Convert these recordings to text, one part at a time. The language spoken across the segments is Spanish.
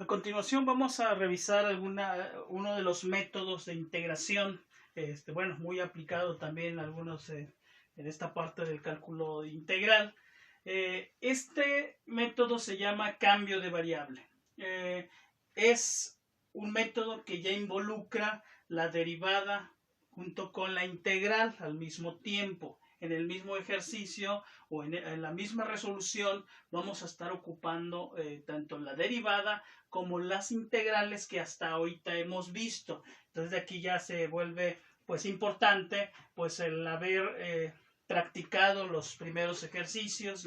A continuación vamos a revisar uno de los métodos de integración, bueno, muy aplicado también algunos en esta parte del cálculo integral. Este método se llama cambio de variable. Es un método que ya involucra la derivada junto con la integral al mismo tiempo. En el mismo ejercicio o en la misma resolución vamos a estar ocupando tanto la derivada como las integrales que hasta ahorita hemos visto. Entonces de aquí ya se vuelve pues importante pues el haber practicado los primeros ejercicios,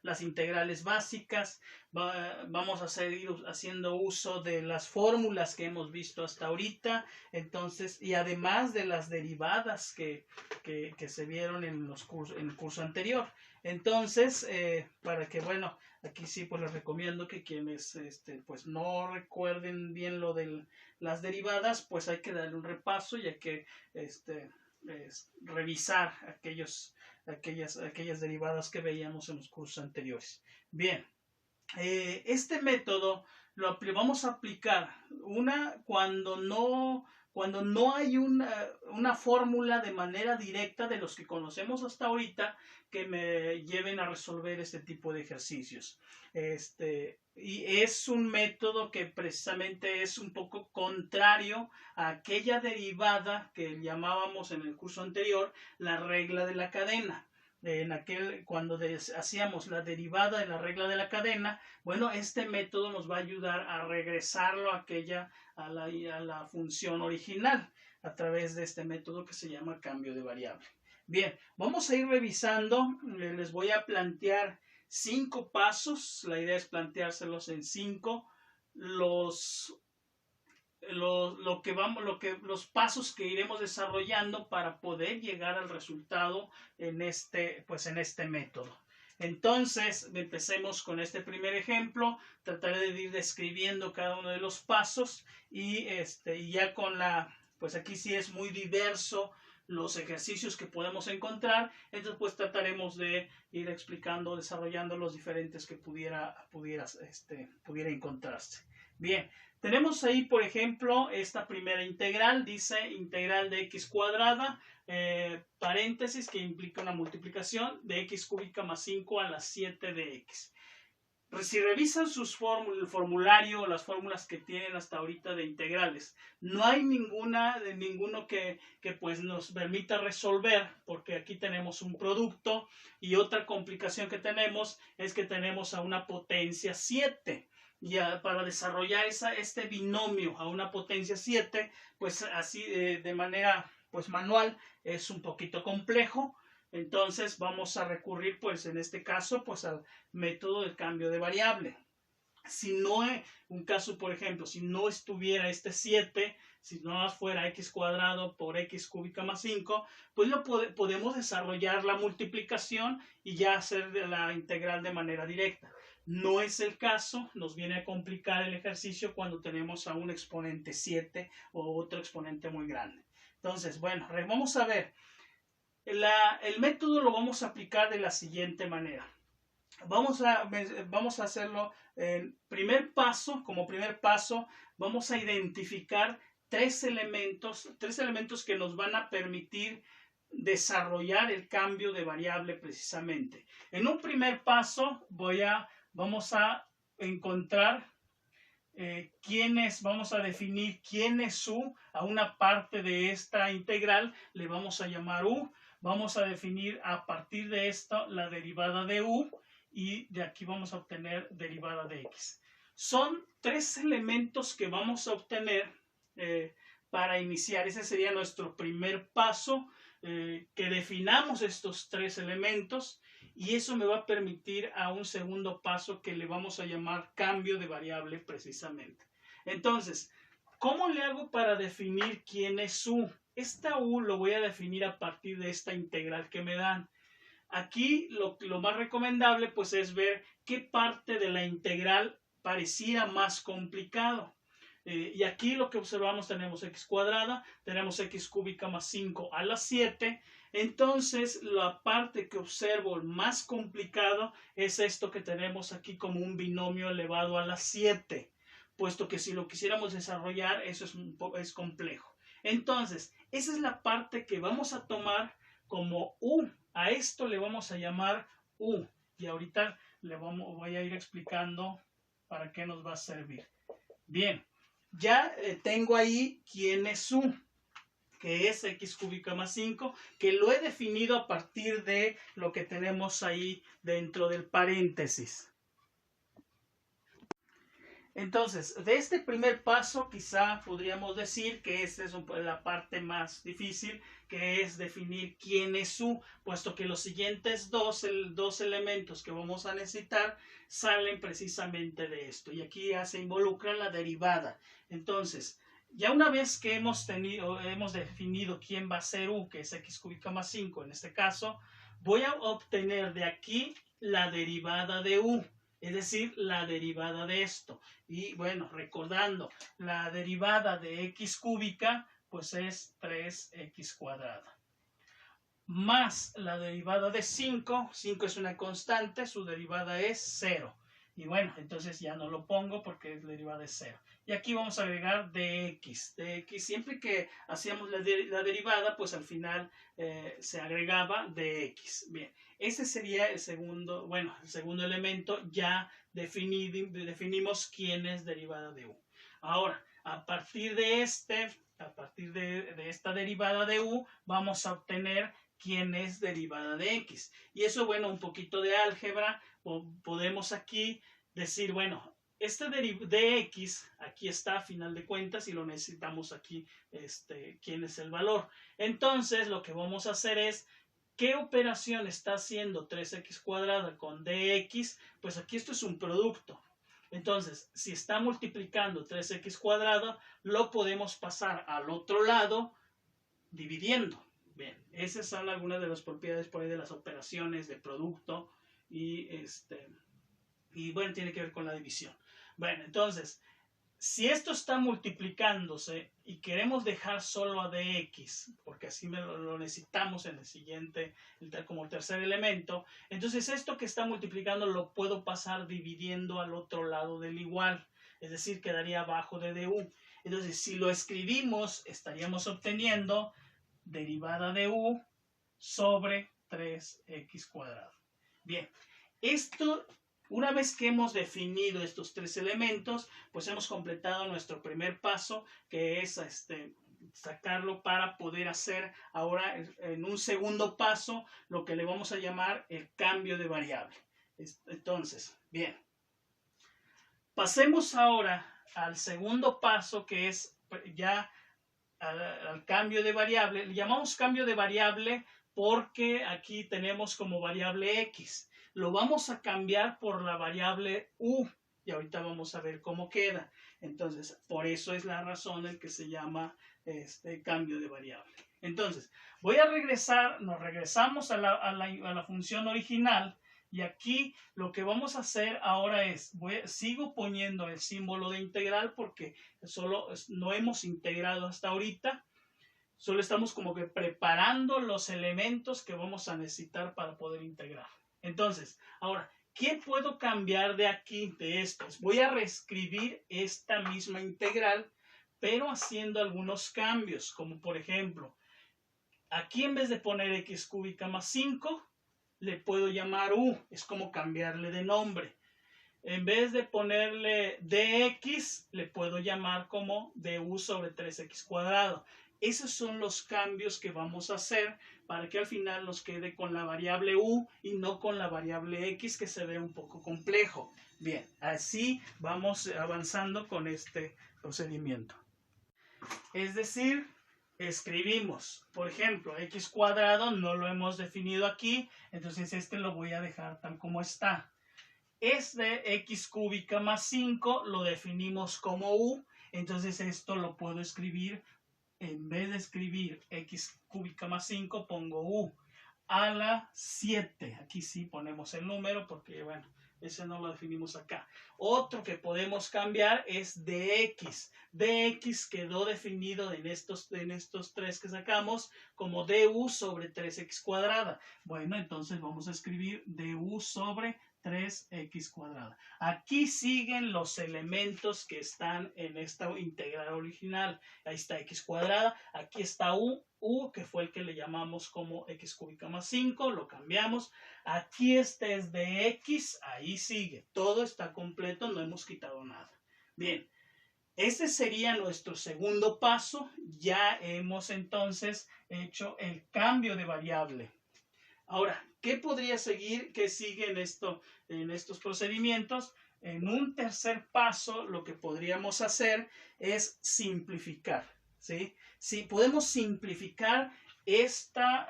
las integrales básicas. Vamos a seguir haciendo uso de las fórmulas que hemos visto hasta ahorita, entonces, y además de las derivadas que se vieron en el curso anterior. Entonces, para que, bueno, aquí sí pues les recomiendo que quienes pues no recuerden bien lo de las derivadas, pues hay que darle un repaso y hay que revisar aquellas derivadas que veíamos en los cursos anteriores. Bien, este método lo vamos a aplicar cuando no hay una fórmula de manera directa de los que conocemos hasta ahorita que me lleven a resolver este tipo de ejercicios. Y es un método que precisamente es un poco contrario a aquella derivada que llamábamos en el curso anterior la regla de la cadena. Cuando hacíamos la derivada de la regla de la cadena, bueno, este método nos va a ayudar a regresarlo a la función original a través de este método que se llama cambio de variable. Bien, vamos a ir revisando. Les voy a plantear 5 pasos. La idea es planteárselos en 5. Los pasos que iremos desarrollando para poder llegar al resultado en este método. Entonces, empecemos con este primer ejemplo. Trataré de ir describiendo cada uno de los pasos y ya pues aquí sí es muy diverso los ejercicios que podemos encontrar. Entonces, pues trataremos de ir explicando, desarrollando los diferentes que pudiera encontrarse. Bien, tenemos ahí, por ejemplo, esta primera integral, dice integral de x cuadrada, paréntesis, que implica una multiplicación de x cúbica más 5 a la 7 de x. Si revisan el formulario o las fórmulas que tienen hasta ahorita de integrales, no hay ninguno que pues nos permita resolver, porque aquí tenemos un producto y otra complicación que tenemos es que tenemos a una potencia 7. Ya para desarrollar este binomio a una potencia 7, pues así de manera pues manual es un poquito complejo. Entonces vamos a recurrir pues en este caso pues al método del cambio de variable. Si no es un caso, por ejemplo, si no estuviera este 7, si no fuera x cuadrado por x cúbica más 5, pues podemos desarrollar la multiplicación y ya hacer la integral de manera directa. No es el caso, nos viene a complicar el ejercicio cuando tenemos a un exponente 7 o otro exponente muy grande. Entonces, bueno, vamos a ver. El método lo vamos a aplicar de la siguiente manera. Vamos a hacerlo como primer paso, vamos a identificar tres elementos que nos van a permitir desarrollar el cambio de variable precisamente. En un primer paso vamos a encontrar vamos a definir quién es u. A una parte de esta integral le vamos a llamar u. Vamos a definir a partir de esto la derivada de u y de aquí vamos a obtener derivada de x. Son 3 elementos que vamos a obtener para iniciar. Ese sería nuestro primer paso, que definamos estos 3 elementos, y eso me va a permitir a un segundo paso que le vamos a llamar cambio de variable precisamente. Entonces, ¿cómo le hago para definir quién es u? Esta u lo voy a definir a partir de esta integral que me dan. Aquí lo más recomendable pues es ver qué parte de la integral pareciera más complicado. Y aquí lo que observamos, tenemos x cuadrada, tenemos x cúbica más 5 a la 7. Entonces la parte que observo más complicado es esto que tenemos aquí como un binomio elevado a la 7. puesto que si lo quisiéramos desarrollar, eso es complejo. Entonces, esa es la parte que vamos a tomar como U. A esto le vamos a llamar U. Y ahorita voy a ir explicando para qué nos va a servir. Bien, ya tengo ahí quién es U, que es x cúbica más 5, que lo he definido a partir de lo que tenemos ahí dentro del paréntesis. Entonces, de este primer paso, quizá podríamos decir que esta es la parte más difícil, que es definir quién es U, puesto que los siguientes dos elementos que vamos a necesitar salen precisamente de esto. Y aquí ya se involucra la derivada. Entonces, ya una vez que hemos definido quién va a ser U, que es x cúbica más 5 en este caso, voy a obtener de aquí la derivada de U. Es decir, la derivada de esto. Y bueno, recordando, la derivada de x cúbica, pues es 3x cuadrada. Más la derivada de 5, 5 es una constante, su derivada es 0. Y bueno, entonces ya no lo pongo porque la derivada es 0. Y aquí vamos a agregar dx. Siempre que hacíamos la derivada, pues al final se agregaba dx. Bien, ese sería el segundo elemento. Ya definimos quién es derivada de u. Ahora, a partir de esta derivada de u, vamos a obtener quién es derivada de x. Y eso, bueno, un poquito de álgebra, podemos aquí decir, bueno, este de x aquí está a final de cuentas y lo necesitamos aquí, quién es el valor. Entonces, lo que vamos a hacer es, ¿qué operación está haciendo 3x cuadrada con dx? Pues aquí esto es un producto. Entonces, si está multiplicando 3x cuadrado, lo podemos pasar al otro lado dividiendo. Bien, esas son algunas de las propiedades por ahí de las operaciones de producto y bueno, tiene que ver con la división. Bueno, entonces, si esto está multiplicándose y queremos dejar solo a dx, porque así lo necesitamos en el siguiente, como tercer elemento, entonces esto que está multiplicando lo puedo pasar dividiendo al otro lado del igual, es decir, quedaría abajo de du. Entonces, si lo escribimos, estaríamos obteniendo derivada de u sobre 3x cuadrado. Bien, esto, una vez que hemos definido estos tres elementos, pues hemos completado nuestro primer paso, que es sacarlo para poder hacer ahora en un segundo paso lo que le vamos a llamar el cambio de variable. Entonces, bien, pasemos ahora al segundo paso, que es ya al cambio de variable. Le llamamos cambio de variable porque aquí tenemos como variable x. Lo vamos a cambiar por la variable u y ahorita vamos a ver cómo queda. Entonces, por eso es la razón en que se llama cambio de variable. Entonces, nos regresamos a la función original. Y aquí lo que vamos a hacer ahora es, sigo poniendo el símbolo de integral porque no hemos integrado hasta ahorita. Solo estamos como que preparando los elementos que vamos a necesitar para poder integrar. Entonces, ahora, ¿qué puedo cambiar de aquí, de estos? Voy a reescribir esta misma integral, pero haciendo algunos cambios, como por ejemplo, aquí en vez de poner x cúbica más 5, le puedo llamar u, es como cambiarle de nombre. En vez de ponerle dx, le puedo llamar como du sobre 3x cuadrado. Esos son los cambios que vamos a hacer para que al final nos quede con la variable u y no con la variable x, que se ve un poco complejo. Bien, así vamos avanzando con este procedimiento. Es decir, escribimos, por ejemplo, x cuadrado no lo hemos definido aquí, entonces lo voy a dejar tal como está. X cúbica más 5 lo definimos como u, entonces esto lo puedo escribir, en vez de escribir x cúbica más 5 pongo u a la 7, aquí sí ponemos el número porque bueno, ese no lo definimos acá. Otro que podemos cambiar es dx. Dx quedó definido en estos tres que sacamos como du sobre 3x cuadrada. Bueno, entonces vamos a escribir du sobre 3x cuadrada. Aquí siguen los elementos que están en esta integral original. Ahí está x cuadrada, aquí está u que fue el que le llamamos como x cúbica más 5, lo cambiamos. Aquí este es de x, ahí sigue. Todo está completo, no hemos quitado nada. Bien, este sería nuestro segundo paso. Ya hemos entonces hecho el cambio de variable. Ahora, ¿qué podría seguir? ¿Qué sigue en estos procedimientos? En un tercer paso, lo que podríamos hacer es simplificar, ¿sí? Si podemos simplificar esta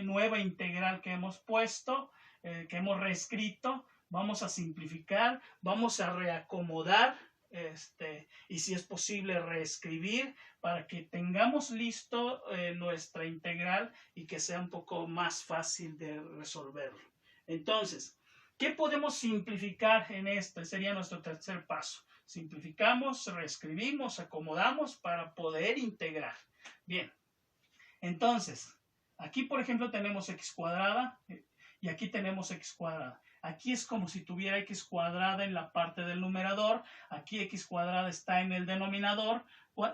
nueva integral que hemos puesto, que hemos reescrito, vamos a simplificar, vamos a reacomodar, y si es posible reescribir para que tengamos listo nuestra integral y que sea un poco más fácil de resolverlo. Entonces, ¿qué podemos simplificar en esto? Sería nuestro tercer paso. Simplificamos, reescribimos, acomodamos para poder integrar. Bien, entonces, aquí por ejemplo tenemos x cuadrada y aquí tenemos x cuadrada. Aquí es como si tuviera x cuadrada en la parte del numerador. Aquí x cuadrada está en el denominador.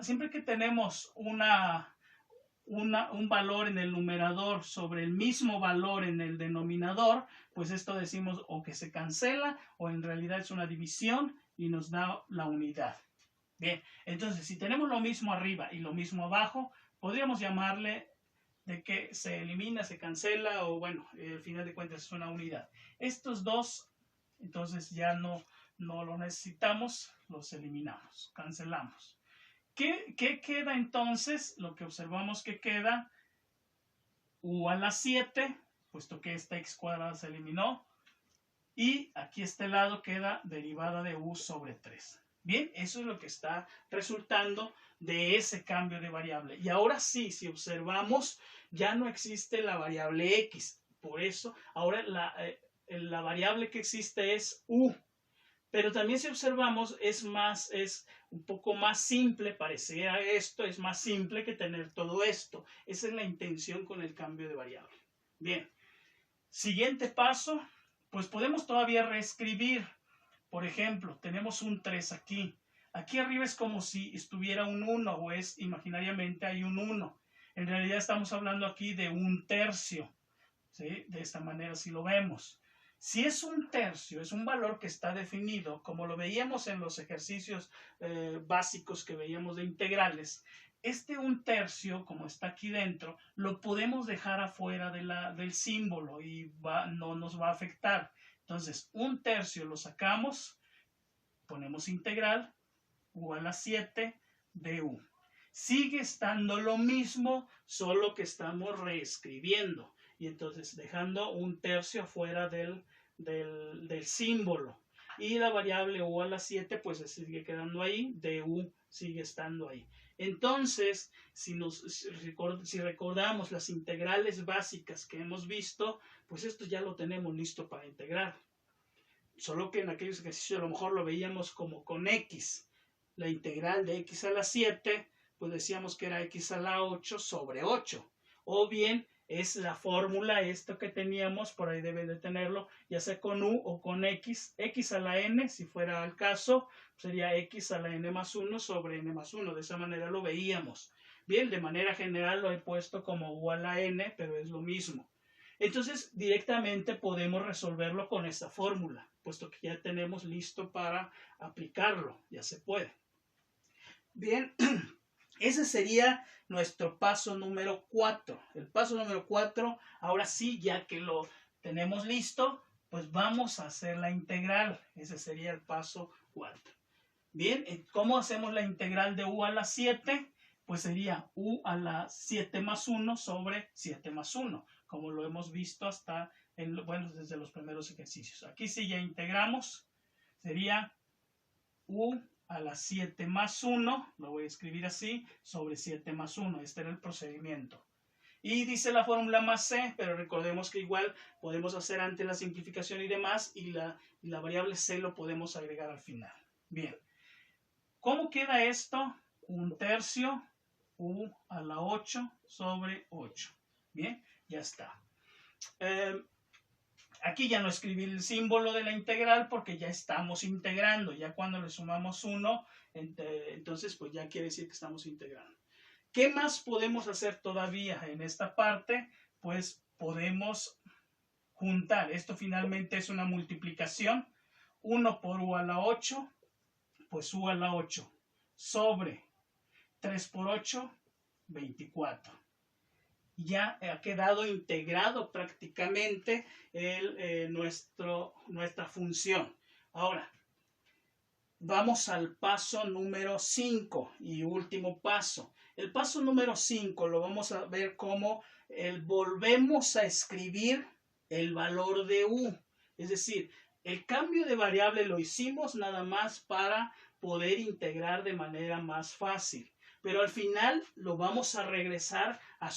Siempre que tenemos un valor en el numerador sobre el mismo valor en el denominador, pues esto decimos o que se cancela o en realidad es una división y nos da la unidad. Bien, entonces si tenemos lo mismo arriba y lo mismo abajo, podríamos llamarle de que se elimina, se cancela o bueno, al final de cuentas es una unidad. Estos dos, entonces ya no lo necesitamos, los eliminamos, cancelamos. ¿Qué queda entonces? Lo que observamos que queda u a la 7, puesto que esta x cuadrada se eliminó, y aquí este lado queda derivada de u sobre 3. Bien, eso es lo que está resultando de ese cambio de variable. Y ahora sí, si observamos, ya no existe la variable x. Por eso, ahora la variable que existe es u. Pero también si observamos, es un poco más simple, pareciera esto, es más simple que tener todo esto. Esa es la intención con el cambio de variable. Bien, siguiente paso, pues podemos todavía reescribir. Por ejemplo, tenemos un 3 aquí. Aquí arriba es como si estuviera un 1 o es imaginariamente hay un 1. En realidad estamos hablando aquí de un tercio, ¿sí? De esta manera si lo vemos. Si es un tercio, es un valor que está definido, como lo veíamos en los ejercicios básicos que veíamos de integrales. Este un tercio, como está aquí dentro, lo podemos dejar afuera del símbolo y no nos va a afectar. Entonces, un tercio lo sacamos, ponemos integral, u a la 7 de u. Sigue estando lo mismo, solo que estamos reescribiendo. Y entonces dejando un tercio afuera del símbolo. Y la variable u a la 7 pues sigue quedando ahí, du sigue estando ahí. Entonces, si recordamos las integrales básicas que hemos visto, pues esto ya lo tenemos listo para integrar. Solo que en aquellos ejercicios a lo mejor lo veíamos como con x. La integral de x a la 7, pues decíamos que era x a la 8 sobre 8. O bien es la fórmula esto que teníamos, por ahí debe de tenerlo, ya sea con u o con x a la n, si fuera el caso, sería x a la n más 1 sobre n más 1. De esa manera lo veíamos. Bien, de manera general lo he puesto como u a la n, pero es lo mismo. Entonces, directamente podemos resolverlo con esta fórmula, puesto que ya tenemos listo para aplicarlo, ya se puede. Bien, ese sería nuestro paso número 4. El paso número 4, ahora sí, ya que lo tenemos listo, pues vamos a hacer la integral. Ese sería el paso 4. Bien, ¿cómo hacemos la integral de u a la 7? Pues sería u a la 7 más 1 sobre 7 más 1, como lo hemos visto hasta, desde los primeros ejercicios. Aquí sí ya integramos, sería u a la 7 más 1, lo voy a escribir así, sobre 7 más 1. Este era el procedimiento. Y dice la fórmula más c, pero recordemos que igual podemos hacer antes la simplificación y demás, y la variable c lo podemos agregar al final. Bien. ¿Cómo queda esto? Un tercio, u a la 8 sobre 8. Bien, ya está. Aquí ya no escribí el símbolo de la integral porque ya estamos integrando. Ya cuando le sumamos 1, entonces pues ya quiere decir que estamos integrando. ¿Qué más podemos hacer todavía en esta parte? Pues podemos juntar. Esto finalmente es una multiplicación. 1 por u a la 8, pues u a la 8 sobre 3 por 8, 24. Ya ha quedado integrado prácticamente nuestra función. Ahora, vamos al paso número 5 y último paso. El paso número 5 lo vamos a ver como volvemos a escribir el valor de u. Es decir, el cambio de variable lo hicimos nada más para poder integrar de manera más fácil. Pero al final lo vamos a regresar a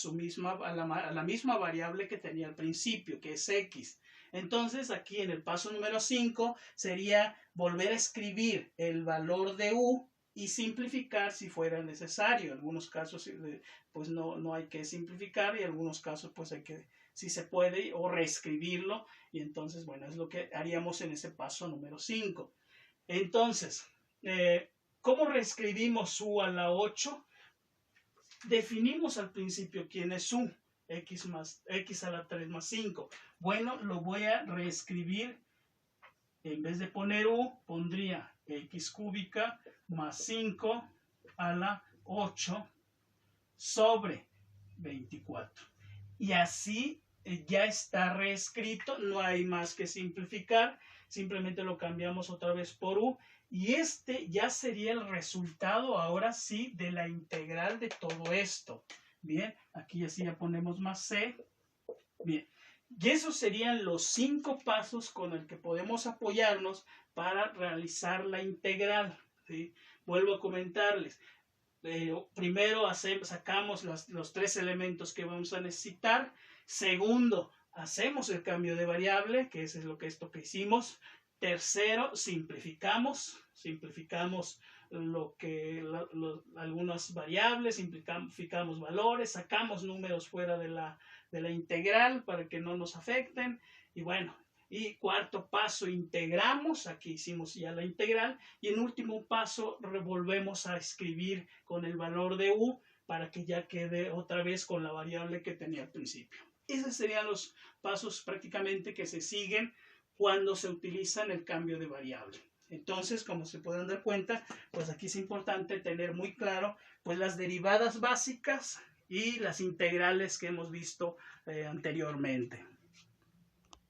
la misma variable que tenía al principio, que es x. Entonces, aquí en el paso número 5 sería volver a escribir el valor de u y simplificar si fuera necesario. En algunos casos, pues no hay que simplificar y en algunos casos, pues hay que, si se puede, o reescribirlo. Y entonces, bueno, es lo que haríamos en ese paso número 5. Entonces, ¿cómo reescribimos u a la 8? Definimos al principio quién es u, x a la 3 más 5. Bueno, lo voy a reescribir. En vez de poner u, pondría x cúbica más 5 a la 8 sobre 24. Y así ya está reescrito, no hay más que simplificar, simplemente lo cambiamos otra vez por u. Y este ya sería el resultado, ahora sí, de la integral de todo esto. Bien, aquí así ya ponemos más c. Bien, y esos serían los 5 pasos con el que podemos apoyarnos para realizar la integral, ¿sí? Vuelvo a comentarles. Primero sacamos los 3 elementos que vamos a necesitar. Segundo, hacemos el cambio de variable, que es esto que hicimos. Tercero, simplificamos algunas variables, simplificamos valores, sacamos números fuera de la integral para que no nos afecten. Y bueno, y cuarto paso, integramos, aquí hicimos ya la integral. Y en último paso, volvemos a escribir con el valor de u para que ya quede otra vez con la variable que tenía al principio. Esos serían los pasos prácticamente que se siguen cuando se utilizan el cambio de variable. Entonces, como se pueden dar cuenta, pues aquí es importante tener muy claro pues las derivadas básicas y las integrales que hemos visto anteriormente.